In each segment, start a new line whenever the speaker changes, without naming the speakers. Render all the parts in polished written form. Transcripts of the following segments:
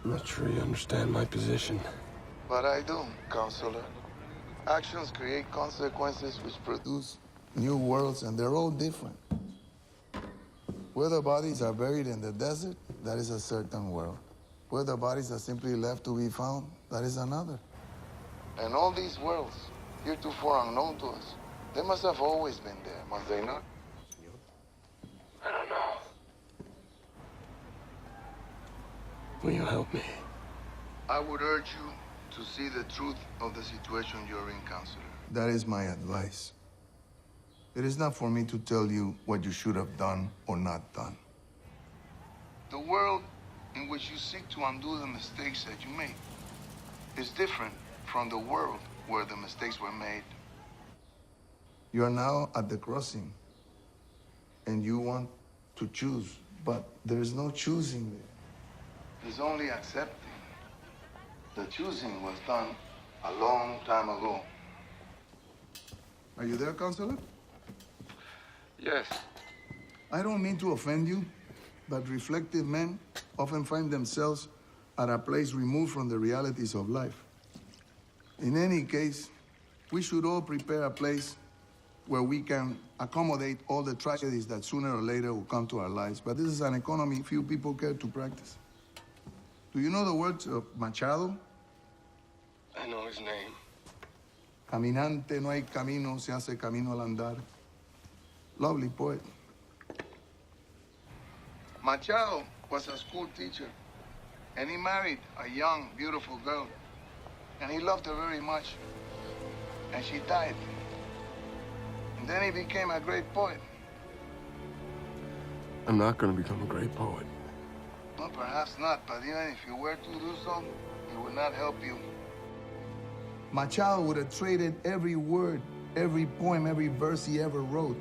I'm not sure you understand my position.
But I do, Counselor. Actions create consequences which produce new worlds, and they're all different. Where the bodies are buried in the desert, that is a certain world. Where the bodies are simply left to be found, that is another. And all these worlds, heretofore unknown to us, they must have always been there, must they not?
I don't know. Will you help me?
I would urge you to see the truth of the situation you're in, Counselor. That is my advice. It is not for me to tell you what you should have done or not done. The world in which you seek to undo the mistakes that you made is different from the world where the mistakes were made. You are now at the crossing, and you want to choose, but there's no choosing there. There's only accepting. The choosing was done a long time ago. Are you there, Counselor?
Yes.
I don't mean to offend you, but reflective men often find themselves at a place removed from the realities of life. In any case, we should all prepare a place where we can accommodate all the tragedies that sooner or later will come to our lives. But this is an economy few people care to practice. Do you know the words of Machado?
I know his name.
Caminante, no hay camino, se hace camino al andar. Lovely poet. Machado was a school teacher, and he married a young, beautiful girl. And he loved her very much. And she died. And then he became a great poet.
I'm not going to become a great poet.
Well, perhaps not, but even if you were to do so, it would not help you. Machado would have traded every word, every poem, every verse he ever wrote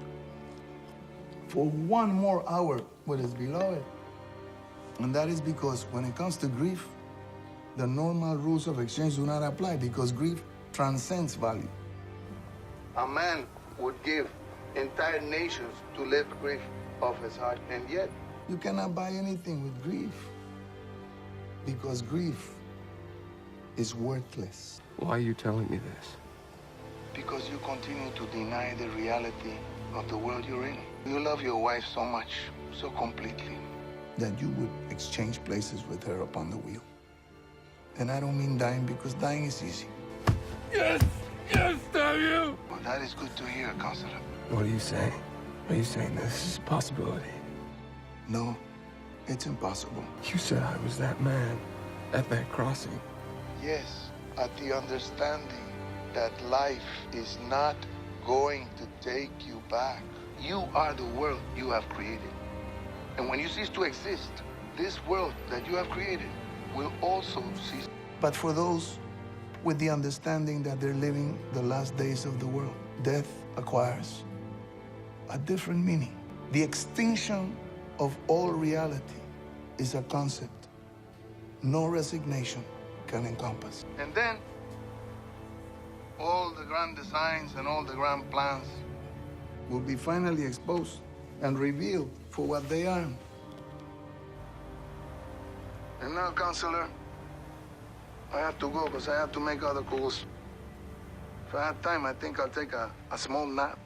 for one more hour with his beloved. And that is because when it comes to grief, the normal rules of exchange do not apply because grief transcends value. A man would give entire nations to lift grief off his heart, and yet you cannot buy anything with grief because grief is worthless.
Why are you telling me this?
Because you continue to deny the reality of the world you're in. You love your wife so much, so completely, that you would exchange places with her upon the wheel. And I don't mean dying because dying is easy.
Yes! Yes, damn you!
Well, that is good to hear, Counselor.
What are you saying? Are you saying this is a possibility?
No, it's impossible.
You said I was that man at that crossing.
Yes, at the understanding that life is not going to take you back. You are the world you have created. And when you cease to exist, this world that you have created will also cease. But for those with the understanding that they're living the last days of the world, death acquires a different meaning. The extinction of all reality is a concept no resignation can encompass. And then, all the grand designs and all the grand plans will be finally exposed and revealed for what they are. And now, Counselor, I have to go because I have to make other calls. If I have time, I think I'll take a small nap.